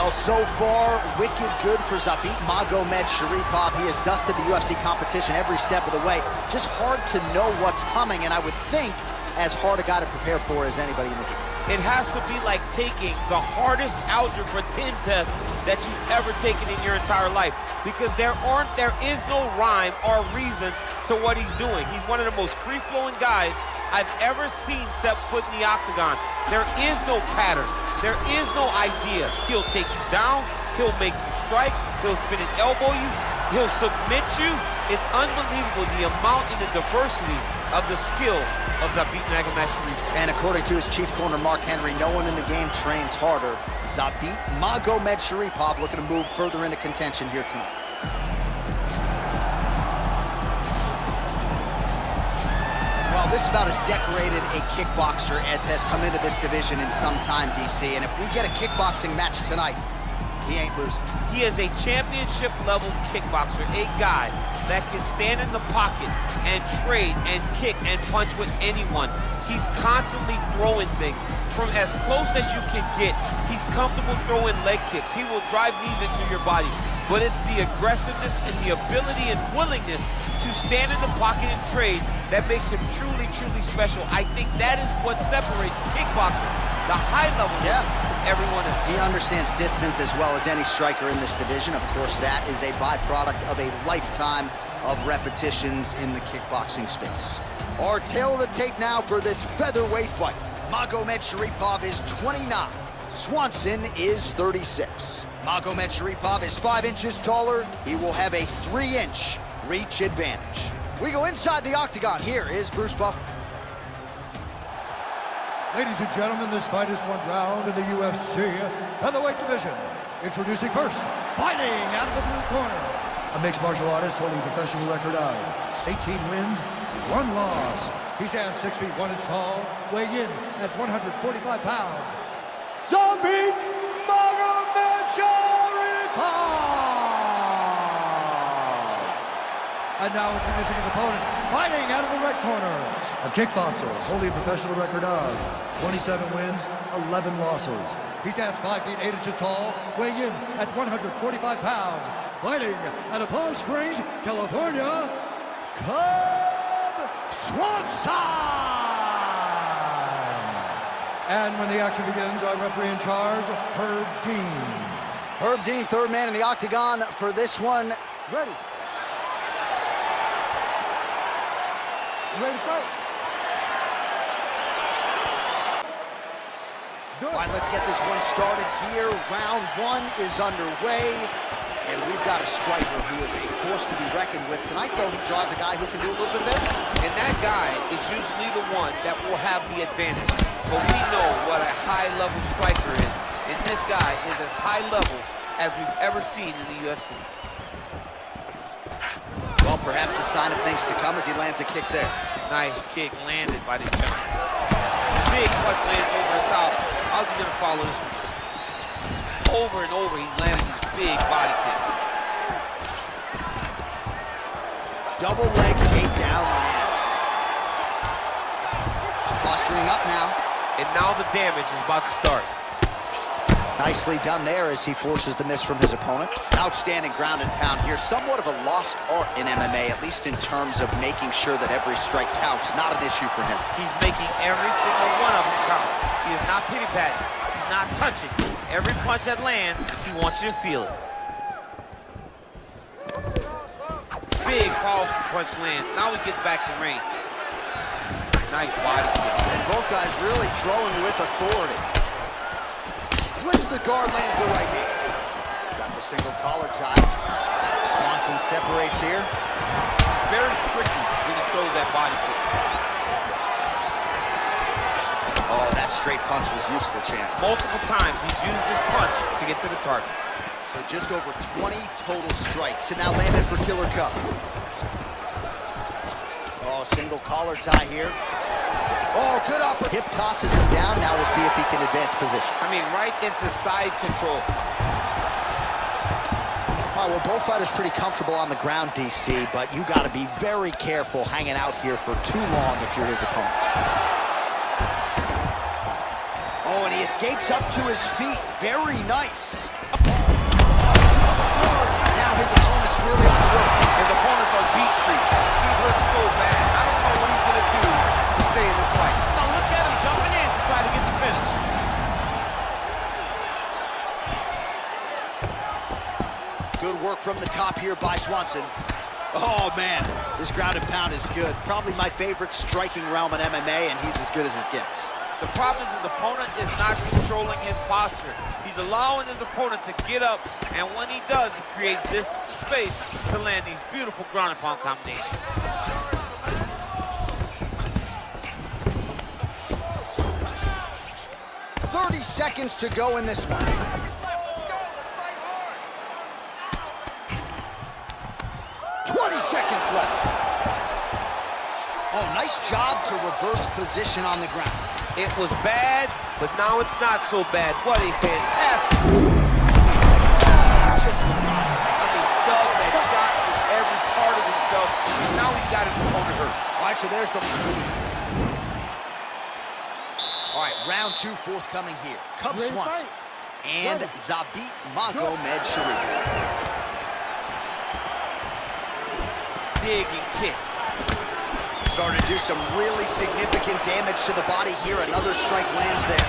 Well, so far, wicked good for Zabit Magomedsharipov. He has dusted the UFC competition every step of the way. Just hard to know what's coming, and I would think as hard a guy to prepare for as anybody in the game. It has to be like taking the hardest algebra 10 test that you've ever taken in your entire life, because there is no rhyme or reason to what he's doing. He's one of the most free-flowing guys I've ever seen step foot in the octagon. There is no pattern. There is no idea. He'll take you down. He'll make you strike. He'll spin and elbow you. He'll submit you. It's unbelievable the amount and the diversity of the skill of Zabit Magomedsharipov. And according to his chief corner, Mark Henry, no one in the game trains harder. Zabit Magomedsharipov looking to move further into contention here tonight. Well, this is about as decorated a kickboxer as has come into this division in some time, DC. And if we get a kickboxing match tonight, he ain't losing. He is a championship-level kickboxer, a guy that can stand in the pocket and trade and kick and punch with anyone. He's constantly throwing things from as close as you can get. He's comfortable throwing leg kicks. He will drive knees into your body. But it's the aggressiveness and the ability and willingness to stand in the pocket and trade that makes him truly, truly special. I think that is what separates kickboxing, the high level, from everyone else. He understands distance as well as any striker in this division. Of course, that is a byproduct of a lifetime of repetitions in the kickboxing space. Our tail of the tape now for this featherweight fight. Magomedsharipov is 29. Swanson is 36. Magomedsharipov is 5 inches taller. He will have a 3-inch reach advantage. We go inside the octagon. Here is Bruce Buffer. Ladies and gentlemen, this fight is one round in the UFC featherweight division. Introducing first, fighting out of the blue corner, a mixed martial artist holding a professional record of 18 wins, 1 loss. He stands 6 feet 1 inch tall, weighing in at 145 pounds. Zabit Magomedsharipov! And now introducing his opponent, fighting out of the red corner, a kickboxer holding a professional record of 27 wins, 11 losses. He stands 5 feet 8 inches tall, weighing in at 145 pounds, fighting out of Palm Springs, California, Swanson! And when the action begins, our referee in charge, Herb Dean. Herb Dean, third man in the octagon for this one. Ready. You ready to fight? All right, let's get this one started here. Round 1 is underway. And we've got a striker who is a force to be reckoned with. Tonight, though, he draws a guy who can do a little bit of everything. And that guy is usually the one that will have the advantage. But we know what a high-level striker is. And this guy is as high level as we've ever seen in the UFC. Well, perhaps a sign of things to come as he lands a kick there. Nice kick landed by the gentleman. Big punch lands over the top. How's he going to follow this one? Over and over, he's landing these big body kicks. Double leg takedown lands. Posturing up now. And now the damage is about to start. Nicely done there as he forces the miss from his opponent. Outstanding ground and pound here. Somewhat of a lost art in MMA, at least in terms of making sure that every strike counts. Not an issue for him. He's making every single one of them count. He is not pity-patting. He's not touching. Every punch that lands, he wants you to feel it. Big, powerful punch lands. Now he gets back to range. Nice body kick. And both guys really throwing with authority. Splits the guard, lands the right hand. Got the single collar tie. Swanson separates here. Very tricky when he throws that body kick. Oh, that straight punch was useful, champ. Multiple times he's used this punch to get to the target. So just over 20 total strikes. And now landed for Killer Cup. Oh, single collar tie here. Oh, good upper. Hip tosses him down. Now we'll see if he can advance position. I mean, right into side control. All right, well, both fighters pretty comfortable on the ground, DC, but you got to be very careful hanging out here for too long if you're his opponent. Oh, and he escapes up to his feet. Very nice. his opponent's really on the ropes. His opponent's on Beat Street. He's hurt so bad. I don't know what he's going to do to stay in this fight. Now look at him jumping in to try to get the finish. Good work from the top here by Swanson. Oh, man, this ground and pound is good. Probably my favorite striking realm in MMA, and he's as good as it gets. The problem is his opponent is not controlling his posture. He's allowing his opponent to get up, and when he does, he creates this space to land these beautiful ground and pound combinations. "30 seconds to go in this one. Let's go. Let's fight hard. 20 seconds left. Oh, nice job to reverse position on the ground. It was bad, but now it's not so bad. What a fantastic. Just Dug that shot with every part of himself, and now he's got his opponent hurt. all right, so there's the... All right, round 2 forthcoming here. Cub Swanson and Zabit Magomed Sharif. Dig and kick. Starting to do some really significant damage to the body here. Another strike lands there.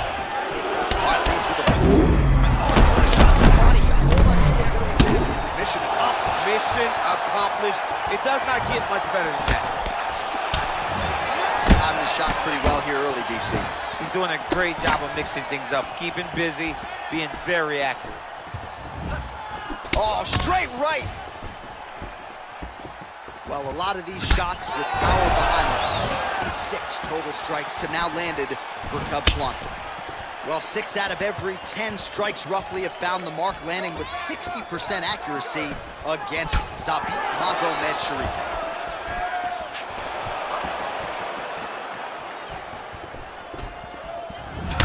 All right, leads with the... What a shot to the body. He told us he was going to attack. Mission accomplished. Mission accomplished. It does not get much better than that. Timing the shots pretty well here early, DC. He's doing a great job of mixing things up, keeping busy, being very accurate. Oh, straight right. Well, a lot of these shots with power behind them. 66 total strikes have now landed for Cub Swanson. Well, 6 out of every 10 strikes roughly have found the mark, landing with 60% accuracy against Zabit Magomed Sharif.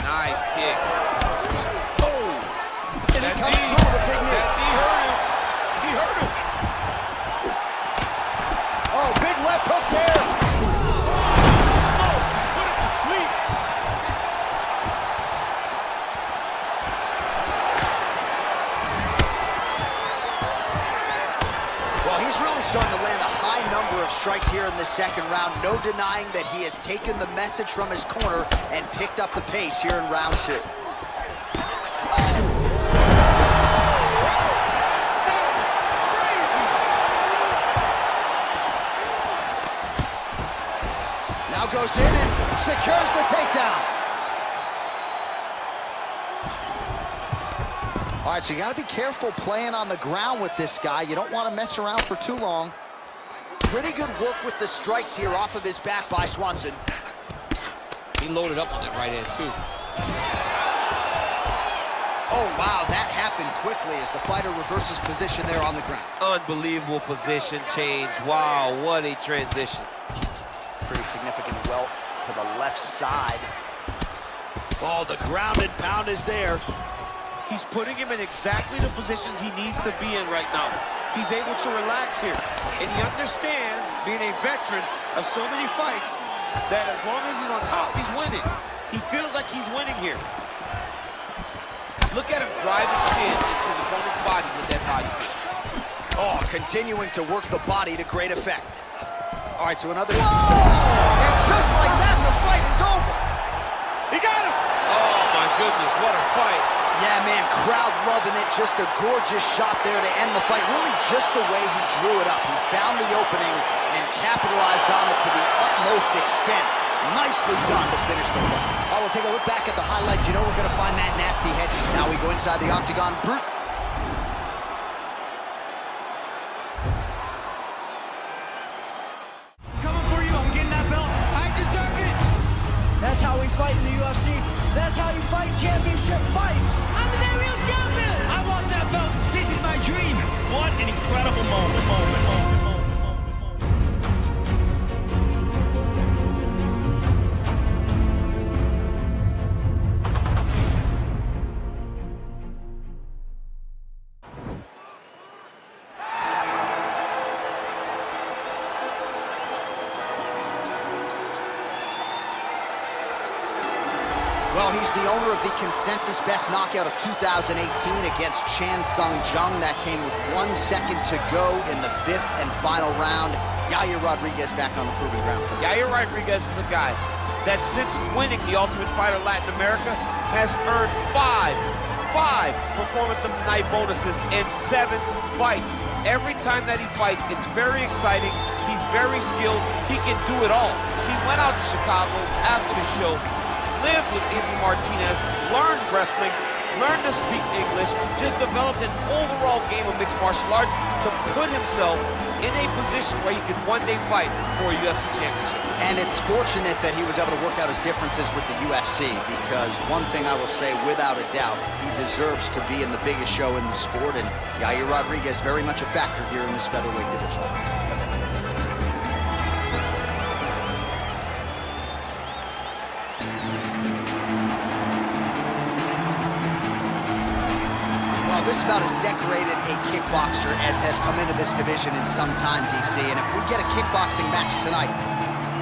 Nice kick. Oh! And he comes through with a big knee. That knee hurt him. He hurt him. Oh, big left hook there. Put it to sleep. Well, he's really starting to land a high number of strikes here in the second round. No denying that he has taken the message from his corner and picked up the pace here in round 2. Now goes in and secures the takedown. All right, so you got to be careful playing on the ground with this guy. You don't want to mess around for too long. Pretty good work with the strikes here off of his back by Swanson. He loaded up on that right hand, too. Oh, wow, that happened quickly as the fighter reverses position there on the ground. Unbelievable position change. Wow, what a transition. Pretty significant welt to the left side. Oh, the ground and pound is there. He's putting him in exactly the positions he needs to be in right now. He's able to relax here, and he understands, being a veteran of so many fights, that as long as he's on top, he's winning. He feels like he's winning here. Look at him drive his shin into his opponent's body with that body kick. Oh, continuing to work the body to great effect. All right, so another... Whoa! And just like that, the fight is over. He got him! Oh, my goodness, what a fight. Yeah, man, crowd loving it. Just a gorgeous shot there to end the fight. Really just the way he drew it up. He found the opening and capitalized on it to the utmost extent. Nicely done to finish the fight. All right, we'll take a look back at the highlights. You know we're going to find that nasty head. Now we go inside the octagon. Coming for you, I'm getting that belt. I deserve it. That's how we fight in the UFC. That's how you fight championship fights. I'm the real champion. I want that belt. This is my dream. What an incredible moment. Well, Well, he's the owner of the consensus best knockout of 2018 against Chan Sung Jung. That came with 1 second to go in the 5th and final round. Yair Rodriguez back on the proving ground tonight. Yair Rodriguez is a guy that since winning the Ultimate Fighter Latin America has earned five Performance of the Night bonuses in 7 fights. Every time that he fights, it's very exciting. He's very skilled. He can do it all. He went out to Chicago after the show, lived with Izzy Martinez, learned wrestling, learned to speak English, just developed an overall game of mixed martial arts to put himself in a position where he could one day fight for a UFC championship. And it's fortunate that he was able to work out his differences with the UFC, because one thing I will say without a doubt, he deserves to be in the biggest show in the sport, and Yair Rodriguez very much a factor here in this featherweight division. This is about as decorated a kickboxer as has come into this division in some time, DC. And if we get a kickboxing match tonight,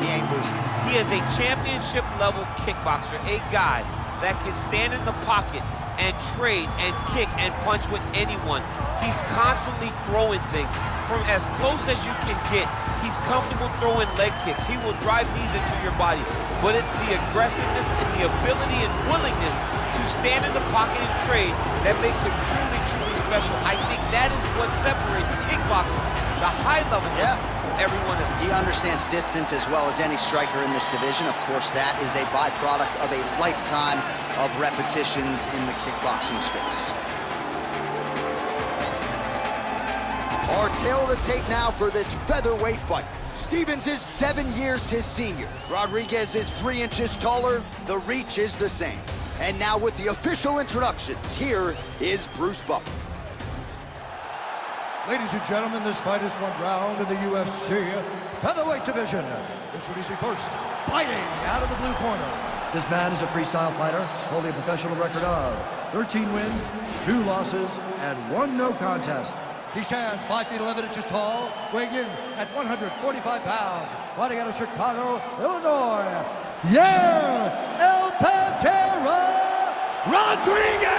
he ain't losing. He is a championship-level kickboxer, a guy that can stand in the pocket and trade and kick and punch with anyone. He's constantly throwing things from as close as you can get. He's comfortable throwing leg kicks. He will drive knees into your body. But it's the aggressiveness and the ability and willingness to stand in the pocket and trade that makes him truly, truly special. I think that is what separates kickboxing, the high level, from everyone else. He understands distance as well as any striker in this division. Of course, that is a byproduct of a lifetime of repetitions in the kickboxing space. Our tale of the tape now for this featherweight fight. Stevens is 7 years his senior. Rodriguez is 3 inches taller. The reach is the same. And now with the official introductions, here is Bruce Buffer. Ladies and gentlemen, this fight is one round in the UFC featherweight division. Introducing first, fighting out of the blue corner. This man is a freestyle fighter, holding a professional record of 13 wins, 2 losses, and 1 no contest. He stands 5 feet 11 inches tall, weighing in at 145 pounds. Fighting out of Chicago, Illinois, Yair El Pantera Rodriguez!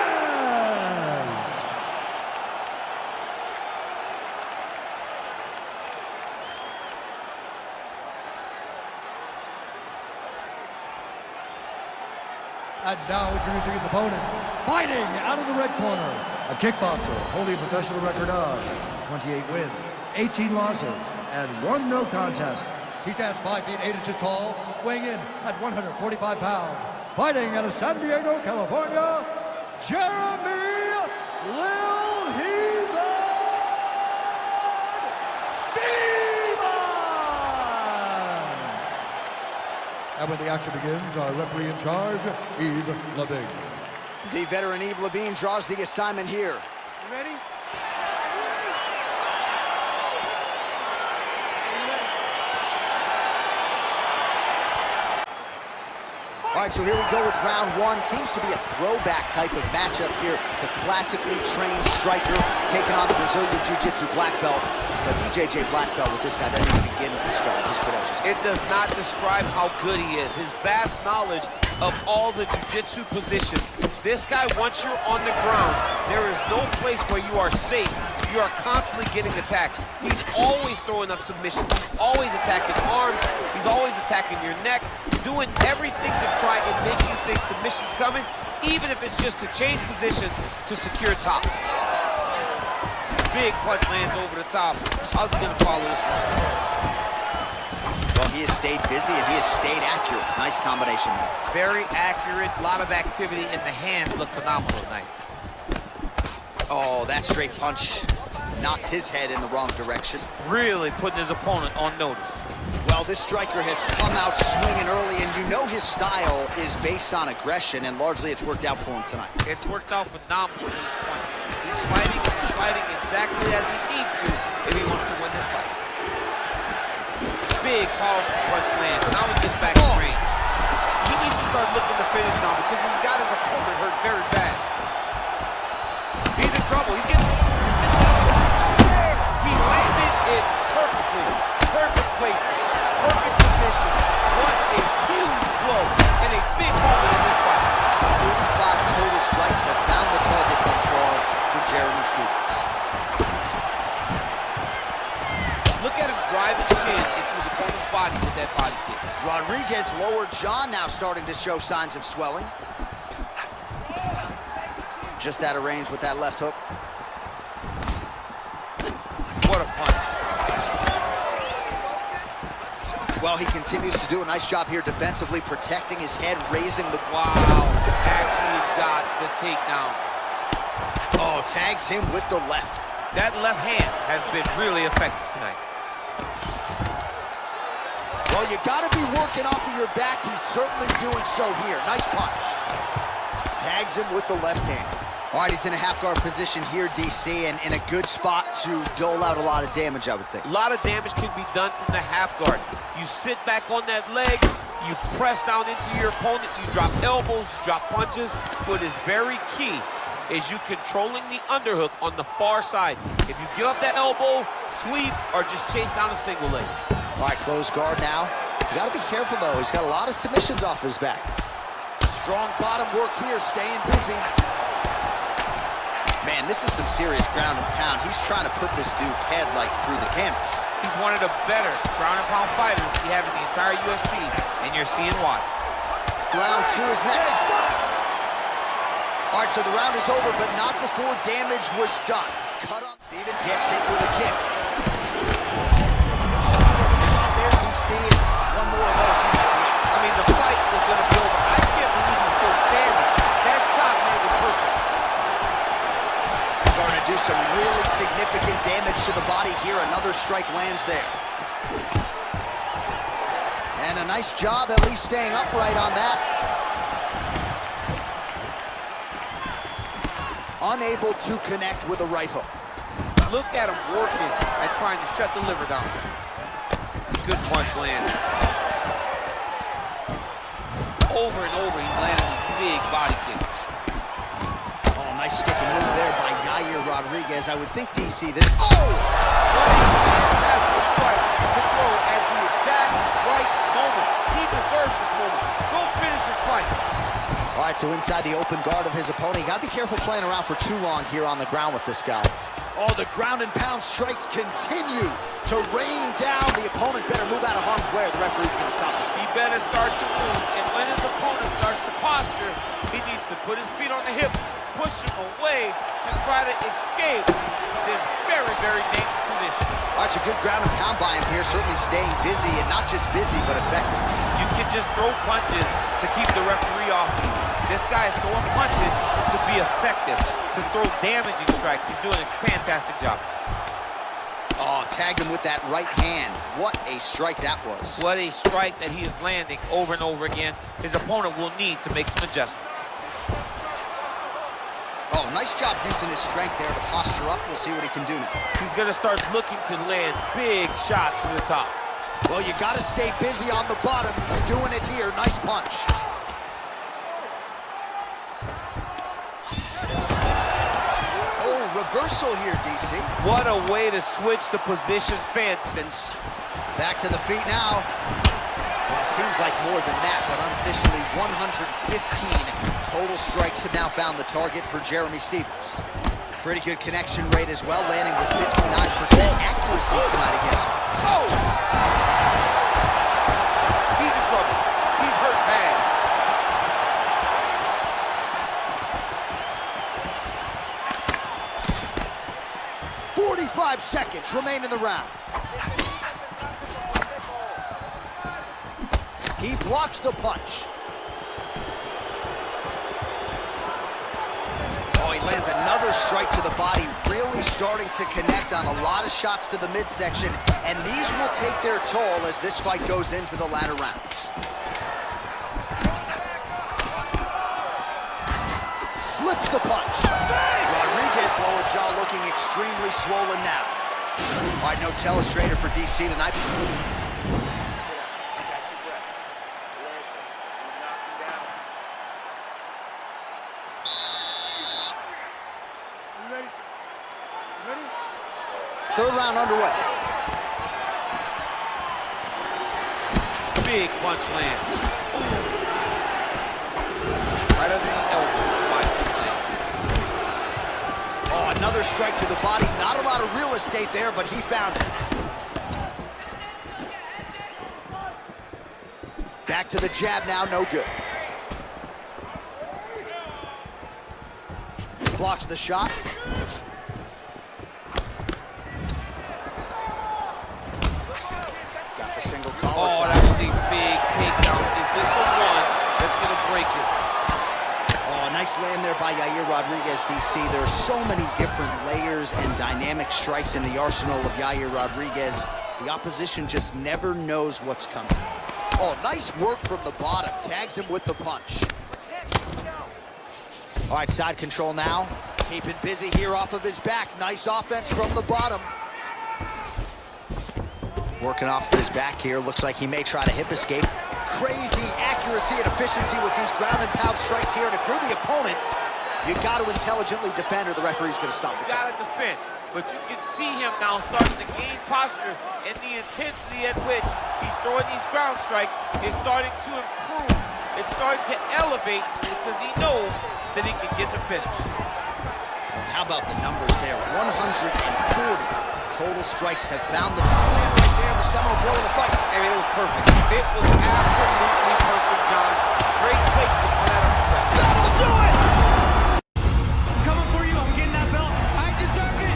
And now introducing his opponent, fighting out of the red corner, a kickboxer holding a professional record of 28 wins, 18 losses, and 1 no contest. He stands 5 feet 8 inches tall, weighing in at 145 pounds. Fighting out of San Diego, California, Jeremy Lil Heathen Stevens! And when the action begins, our referee in charge, Yves Levine. The veteran Yves Levine draws the assignment here. You ready? All right, so here we go with round 1. Seems to be a throwback type of matchup here. The classically trained striker taking on the Brazilian Jiu-Jitsu black belt. But BJJ black belt with this guy doesn't even begin to describe his credentials. It does not describe how good he is. His vast knowledge of all the jiu-jitsu positions. This guy, once you're on the ground, there is no place where you are safe. You are constantly getting attacked. He's always throwing up submissions, always attacking arms, he's always attacking your neck, doing everything to try and make you think submission's coming, even if it's just to change positions to secure top. Big punch lands over the top. I was gonna follow this one. Well, he has stayed busy and he has stayed accurate. Nice combination. Very accurate, a lot of activity, and the hands look phenomenal tonight. Oh, that straight punch knocked his head in the wrong direction. Really putting his opponent on notice. Well, this striker has come out swinging early, and you know his style is based on aggression, and largely it's worked out for him tonight. It's worked out phenomenal at this point. He's fighting exactly as he needs to if he wants to win this fight. Big, powerful punch land. Now he gets back in range. He needs to start looking to finish now because he's got his opponent hurt very bad. He's in trouble. He's getting... He landed it perfectly. Perfect placement. Perfect position. What a huge blow and a big moment in this fight. with that body kick. Rodriguez's lower jaw now starting to show signs of swelling. Just out of range with that left hook. What a punch. Well, he continues to do a nice job here defensively, protecting his head, raising the... Wow, actually got the takedown. Oh, tags him with the left. That left hand has been really effective tonight. Well, you gotta be working off of your back. He's certainly doing so here. Nice punch. Tags him with the left hand. All right, he's in a half-guard position here, DC, and in a good spot to dole out a lot of damage, I would think. A lot of damage can be done from the half guard. You sit back on that leg, you press down into your opponent, you drop elbows, you drop punches. What is very key is you controlling the underhook on the far side. If you give up that elbow, sweep, or just chase down a single leg. All right, close guard now. You gotta be careful, though. He's got a lot of submissions off his back. Strong bottom work here, staying busy. Man, this is some serious ground and pound. He's trying to put this dude's head, like, through the canvas. He's one of the better ground and pound fighters we have in the entire UFC, and you're seeing why. Round 2 is next. All right, so the round is over, but not before damage was done. Cut on. Stevens gets hit with a kick. There's DC. One more of those. I mean, the fight was going to be over. I can't believe he's still standing. That shot made the person. Starting to do some really significant damage to the body here. Another strike lands there. And a nice job at least staying upright on that. Unable to connect with a right hook. Look at him working at trying to shut the liver down. Good punch land. Over and over, he's landing these big body kicks. Oh, nice stick and move there by Yair Rodriguez. I would think, DC, that... Oh! What a fantastic strike to throw at the exact right moment. He deserves this moment. Go finish this fight. All right, so inside the open guard of his opponent. You got to be careful playing around for too long here on the ground with this guy. Oh, the ground and pound strikes continue to rain down. The opponent better move out of harm's way or the referee's going to stop this. He better start to move, and when his opponent starts to posture, he needs to put his feet on the hip, push him away to try to escape this very, very dangerous position. All right, it's a good ground and pound by him here, certainly staying busy, and not just busy, but effective. You can just throw punches to keep the referee off of you. This guy is throwing punches to be effective, to throw damaging strikes. He's doing a fantastic job. Oh, tagged him with that right hand. What a strike that was. What a strike that he is landing over and over again. His opponent will need to make some adjustments. Oh, nice job using his strength there to posture up. We'll see what he can do now. He's going to start looking to land big shots from the top. Well, you got to stay busy on the bottom. He's doing it here. Nice punch. Oh, reversal here, DC. What a way to switch the position. Fantastic. Back to the feet now. Well, it seems like more than that, but unofficially 115 total strikes have now found the target for Jeremy Stephens. Pretty good connection rate as well, landing with 59% accuracy tonight against... Oh! He's in trouble. He's hurt bad. .45 seconds remain in the round. He blocks the punch. Oh, he lands another strike to the body, really starting to connect on a lot of shots to the midsection, and these will take their toll as this fight goes into the latter rounds. Slips the punch. Rodriguez lower jaw looking extremely swollen now. All right, no telestrator for DC tonight. Third round underway. Big punch land. Ooh. Right under the elbow. Oh, another strike to the body. Not a lot of real estate there, but he found it. Back to the jab now, no good. Blocks the shot. Got the single collar. Oh, that was a big takedown. Is this the one that's gonna break it? Oh, nice land there by Yair Rodriguez, DC. There are so many different layers and dynamic strikes in the arsenal of Yair Rodriguez. The opposition just never knows what's coming. Oh, nice work from the bottom. Tags him with the punch. All right, side control now. Keeping busy here off of his back. Nice offense from the bottom. Working off his back here. Looks like he may try to hip escape. Crazy accuracy and efficiency with these ground and pound strikes here. And if you're the opponent, you got to intelligently defend or the referee's going to stop You it. got to defend. But you can see him now starting to gain posture, and the intensity at which he's throwing these ground strikes is starting to improve. It's starting to elevate because he knows that he can get the finish. How about the numbers there? 140 total strikes have found the land right there. The seminal blow of the fight. I mean, it was perfect. It was absolutely perfect, John. Great placement on that uppercut. That'll do it! I'm coming for you. I'm getting that belt. I deserve it.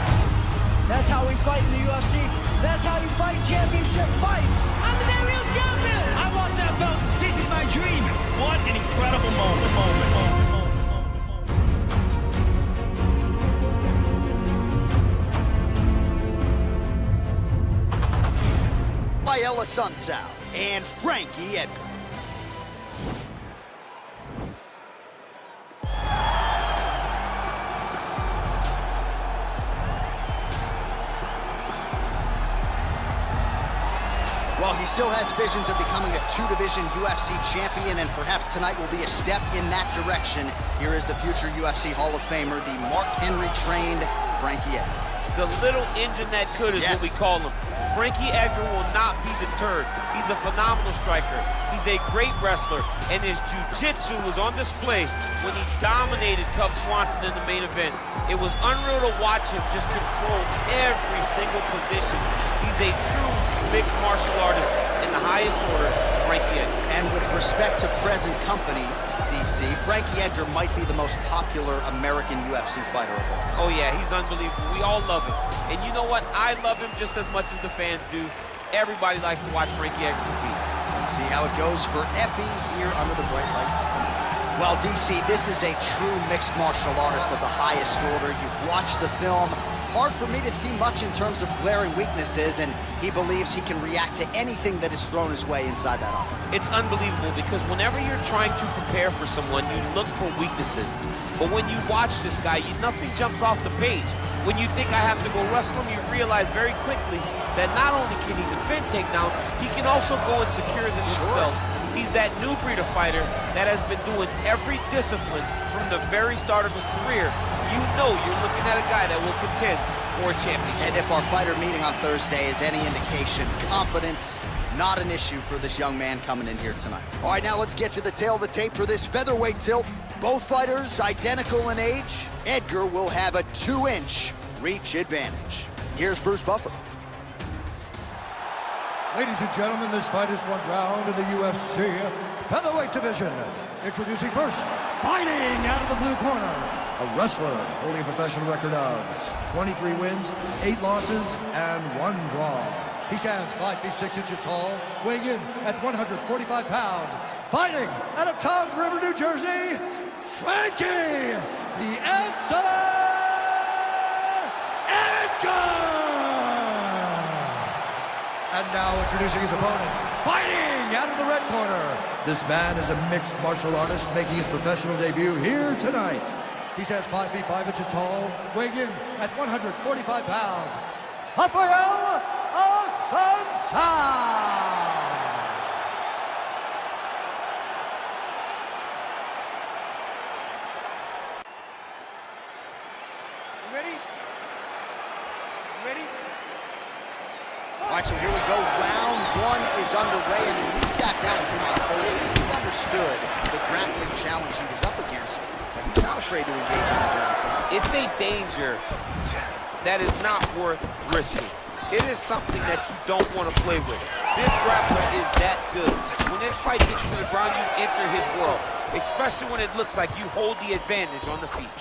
That's how we fight in the UFC. That's how you fight championship fights. I'm the real champion. I want that belt. This is my dream. What an incredible moment. Ella Sunsao and Frankie Edgar. Well, he still has visions of becoming a two-division UFC champion, and perhaps tonight will be a step in that direction. Here is the future UFC Hall of Famer, the Mark Henry-trained Frankie Edgar. The little engine that could is what we call him. Frankie Edgar will not be deterred. He's a phenomenal striker. He's a great wrestler, and his jiu-jitsu was on display when he dominated Cub Swanson in the main event. It was unreal to watch him just control every single position. He's a true mixed martial artist in the highest order, Frankie Edgar. And with respect to present company, DC, Frankie Edgar might be the most popular American UFC fighter of all time. Oh yeah, he's unbelievable. We all love him. And you know what? I love him just as much as the fans do. Everybody likes to watch Frankie Edgar compete. Let's see how it goes for Effie here under the bright lights tonight. Well, DC, this is a true mixed martial artist of the highest order. You've watched the film. Hard for me to see much in terms of glaring weaknesses, and he believes he can react to anything that is thrown his way inside that armor. It's unbelievable because whenever you're trying to prepare for someone, you look for weaknesses. But when you watch this guy, nothing jumps off the page. When you think I have to go wrestle him, you realize very quickly that not only can he defend takedowns, he can also go and secure them himself. He's that new breed of fighter that has been doing every discipline from the very start of his career. You know you're looking at a guy that will contend for a championship. And if our fighter meeting on Thursday is any indication, confidence, not an issue for this young man coming in here tonight. All right, now let's get to the tail of the tape for this featherweight tilt. Both fighters identical in age. Edgar will have a 2-inch reach advantage. Here's Bruce Buffer. Ladies and gentlemen, this fight is one round in the UFC featherweight division. Introducing first, fighting out of the blue corner, a wrestler holding a professional record of 23 wins, 8 losses, and 1 draw. He stands 5 feet 6 inches tall, weighing in at 145 pounds. Fighting out of Toms River, New Jersey, Frankie the Answer Edgar! And now introducing his opponent, fighting out of the red corner. This man is a mixed martial artist making his professional debut here tonight. He stands 5 feet 5 inches tall, weighing in at 145 pounds. Rafael Assunção! All right, so here we go. Round 1 is underway, and when we sat down with him on Thursday, he understood the grappling challenge he was up against, but he's not afraid to engage in this round tonight. It's a danger that is not worth risking. It is something that you don't want to play with. This grappler is that good. When this fight gets to the ground, you enter his world, especially when it looks like you hold the advantage on the feet.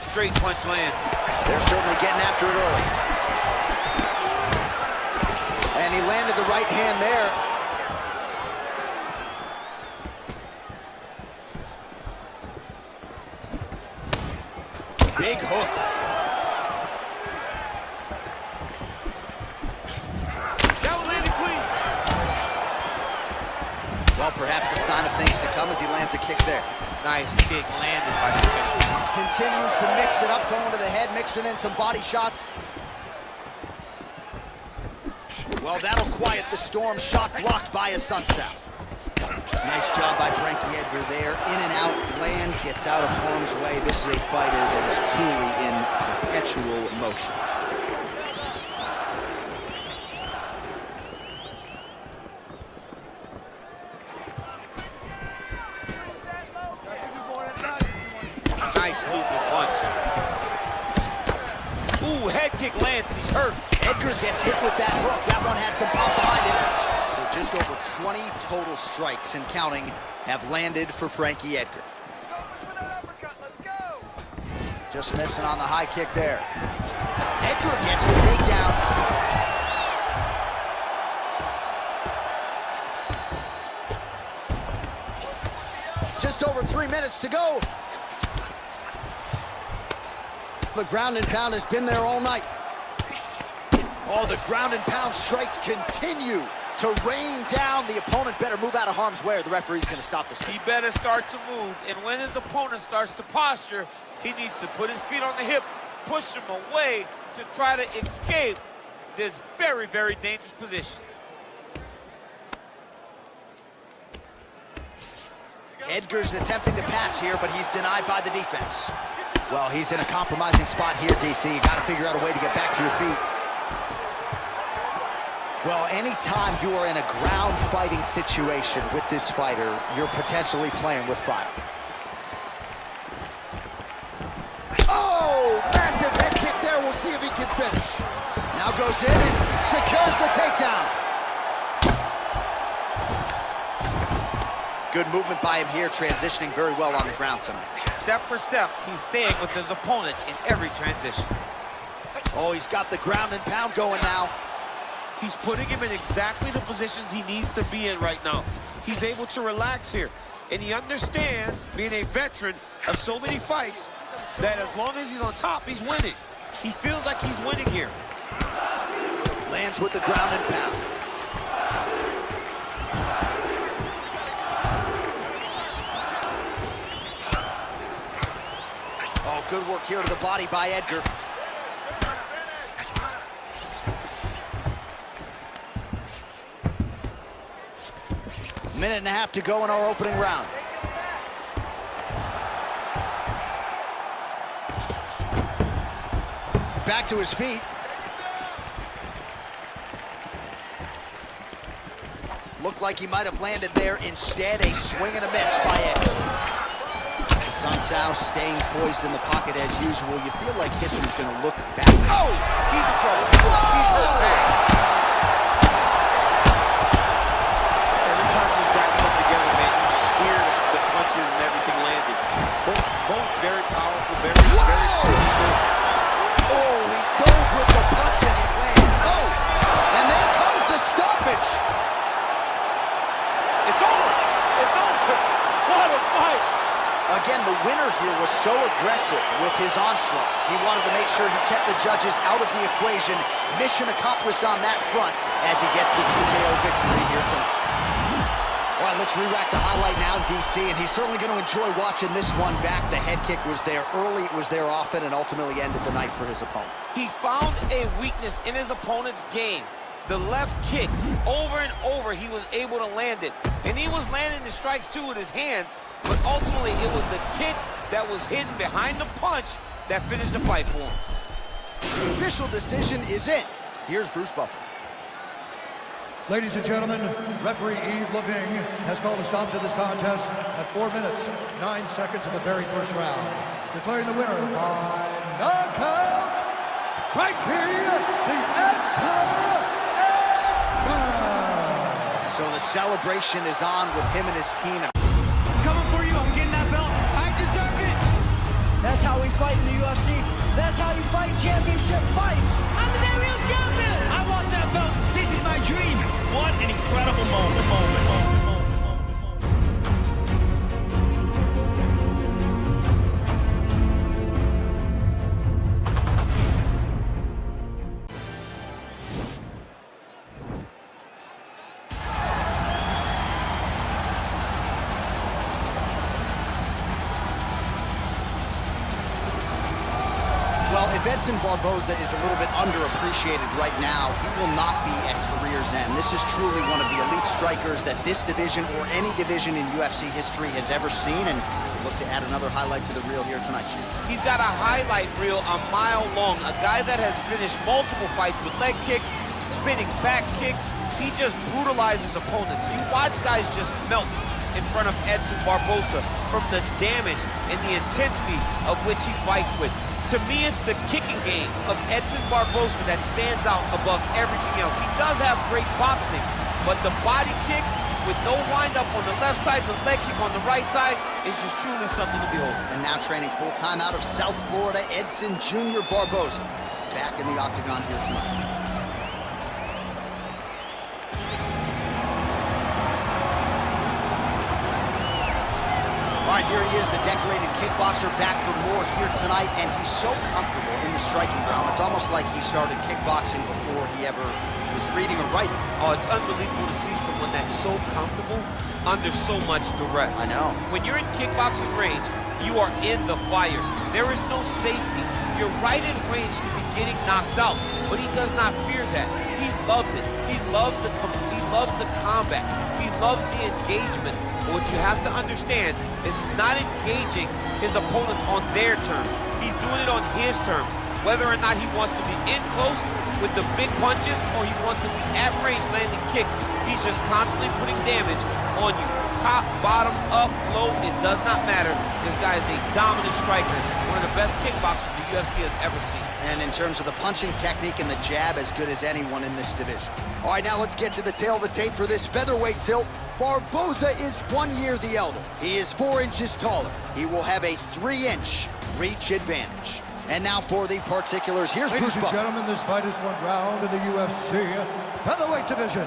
Straight punch lands. They're certainly getting after it early. And he landed the right hand there. Big hook. That was landed clean. Well, perhaps a sign of things to come as he lands a kick there. Nice kick landed by the official. Continues to mix it up, going to the head, mixing in some body shots. Well, that'll quiet the storm. Shot blocked by a sunset. Nice job by Frankie Edgar there. In and out, lands, gets out of harm's way. This is a fighter that is truly in perpetual motion. Nice looping punch. Ooh, head kick lands and he's hurt. Edgar gets hit with that hook. That one had some pop behind it. So just over 20 total strikes and counting have landed for Frankie Edgar. Just missing on the high kick there. Edgar gets the takedown. Just over 3 minutes to go. The ground and pound has been there all night. Oh, the ground and pound strikes continue to rain down. The opponent better move out of harm's way or the referee's going to stop this. He better start to move, and when his opponent starts to posture, he needs to put his feet on the hip, push him away to try to escape this very, very dangerous position. Edgar's attempting to pass here, but he's denied by the defense. Well, he's in a compromising spot here, DC. You got to figure out a way to get back to your feet. Well, anytime you are in a ground fighting situation with this fighter, you're potentially playing with fire. Oh, massive head kick there. We'll see if he can finish. Now goes in and secures the takedown. Good movement by him here, transitioning very well on the ground tonight. Step for step, he's staying with his opponent in every transition. Oh, he's got the ground and pound going now. He's putting him in exactly the positions he needs to be in right now. He's able to relax here, and he understands, being a veteran of so many fights, that as long as he's on top, he's winning. He feels like he's winning here. Lands with the ground and pound. Oh, good work here to the body by Edgar. Minute and a half to go in our opening round. Back to his feet. Looked like he might have landed there. Instead, a swing and a miss by Edgar. Sun Tzu staying poised in the pocket as usual. You feel like history's going to look back. Oh, he's in trouble. He's hurt bad. Every time these guys come together, man, you just hear the punches and everything landing. Both very powerful, very explosive. Oh, he dove with the punch and he lands. Oh, and there comes the stoppage. It's over. It's over. What a fight. Again, the winner here was so aggressive with his onslaught. He wanted to make sure he kept the judges out of the equation. Mission accomplished on that front as he gets the TKO victory here tonight. All right, let's re-rack the highlight now, DC, and he's certainly going to enjoy watching this one back. The head kick was there early, it was there often, and ultimately ended the night for his opponent. He found a weakness in his opponent's game. The left kick, over and over, he was able to land it. And he was landing the strikes, too, with his hands. But ultimately, it was the kick that was hidden behind the punch that finished the fight for him. The official decision is in. Here's Bruce Buffer. Ladies and gentlemen, referee Yves Leving has called a stop to this contest at 4 minutes, 9 seconds of the very first round. Declaring the winner by knockout, Frankie the Answer. So the celebration is on with him and his team. Coming for you, I'm getting that belt. I deserve it. That's how we fight in the UFC. That's how you fight championship fights. I'm the real champion. I want that belt. This is my dream. What an incredible moment. Well, if Edson Barboza is a little bit underappreciated right now, he will not be at career's end. This is truly one of the elite strikers that this division or any division in UFC history has ever seen, and we'll look to add another highlight to the reel here tonight, Chief. He's got a highlight reel a mile long, a guy that has finished multiple fights with leg kicks, spinning back kicks. He just brutalizes opponents. You watch guys just melt in front of Edson Barboza from the damage and the intensity of which he fights with. To me, it's the kicking game of Edson Barboza that stands out above everything else. He does have great boxing, but the body kicks with no wind-up on the left side, the leg kick on the right side is just truly something to behold. And now training full-time out of South Florida, Edson Jr. Barboza, back in the octagon here tonight. All right, here he is, the decorated kickboxer, back for more here tonight, and he's so comfortable in the striking realm. It's almost like he started kickboxing before he ever was reading or writing. Oh, it's unbelievable to see someone that's so comfortable under so much duress. I know. When you're in kickboxing range, you are in the fire. There is no safety. You're right in range to be getting knocked out, but he does not fear that. He loves it. He loves the combat. He loves the engagements. But what you have to understand is he's not engaging his opponents on their terms. He's doing it on his terms. Whether or not he wants to be in close with the big punches or he wants to be at range landing kicks, he's just constantly putting damage on you. Top, bottom, up, low, it does not matter. This guy is a dominant striker, one of the best kickboxers the UFC has ever seen. And in terms of the punching technique and the jab, as good as anyone in this division. All right, now let's get to the tail of the tape for this featherweight tilt. Barboza is 1 year the elder. He is 4 inches taller. He will have a 3-inch reach advantage. And now for the particulars, here's Bruce Ladies and Buffer. gentlemen, this fight is one round in the UFC featherweight division.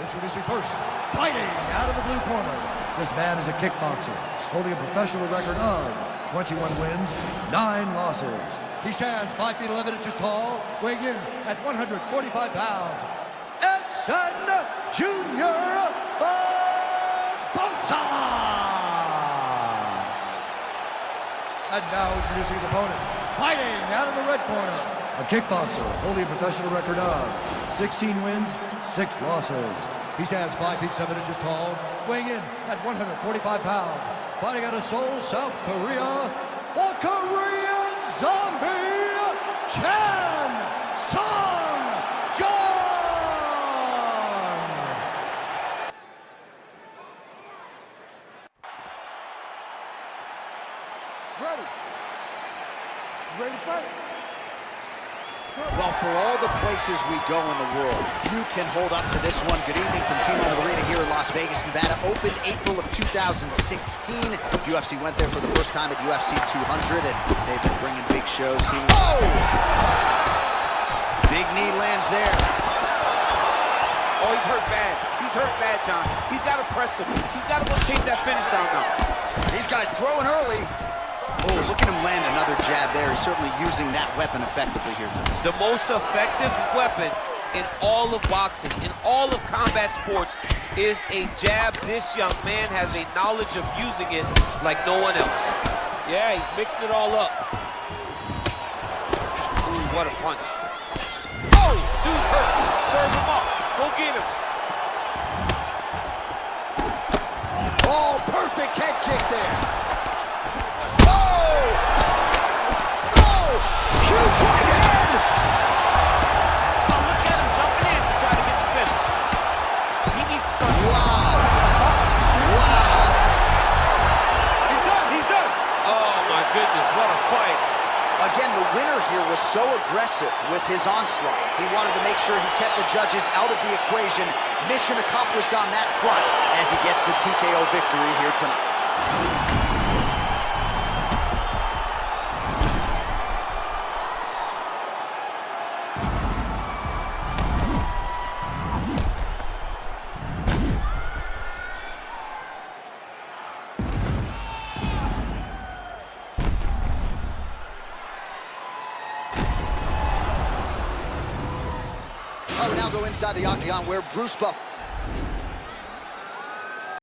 Introducing first, fighting out of the blue corner. This man is a kickboxer, holding a professional record of 21 wins, 9 losses. He stands 5 feet 11 inches tall, weighing in at 145 pounds. Edson Jr. Barboza! And now introducing his opponent, fighting out of the red corner. A kickboxer holding a professional record of 16 wins, 6 losses. He stands 5 feet 7 inches tall, weighing in at 145 pounds. Fighting out of Seoul, South Korea, the Korean Zombie, Chan Sung-Young! Ready to fight? Well, for all the places we go in the world, few can hold up to this one. Good evening from T-Mobile Arena here in Las Vegas, Nevada. Opened April of 2016. UFC went there for the first time at UFC 200, and they've been bringing big shows. Oh! Big knee lands there. Oh, he's hurt bad. He's hurt bad, John. He's got to press him. He's got to go take that finish down now. These guys throwing early. Oh, look at him land another jab there. He's certainly using that weapon effectively here tonight. The most effective weapon in all of boxing, in all of combat sports, is a jab. This young man has a knowledge of using it like no one else. Yeah, he's mixing it all up. Ooh, what a punch. Oh, dude's hurt. Serve him up. Go get him. Oh, perfect head kick there. Huge right hand! Oh, look at him jumping in to try to get the finish. He needs to start. Wow! Wow! He's done. He's done. Oh my goodness, what a fight! Again, the winner here was so aggressive with his onslaught. He wanted to make sure he kept the judges out of the equation. Mission accomplished on that front as he gets the TKO victory here tonight. We now go inside the octagon where Bruce Buff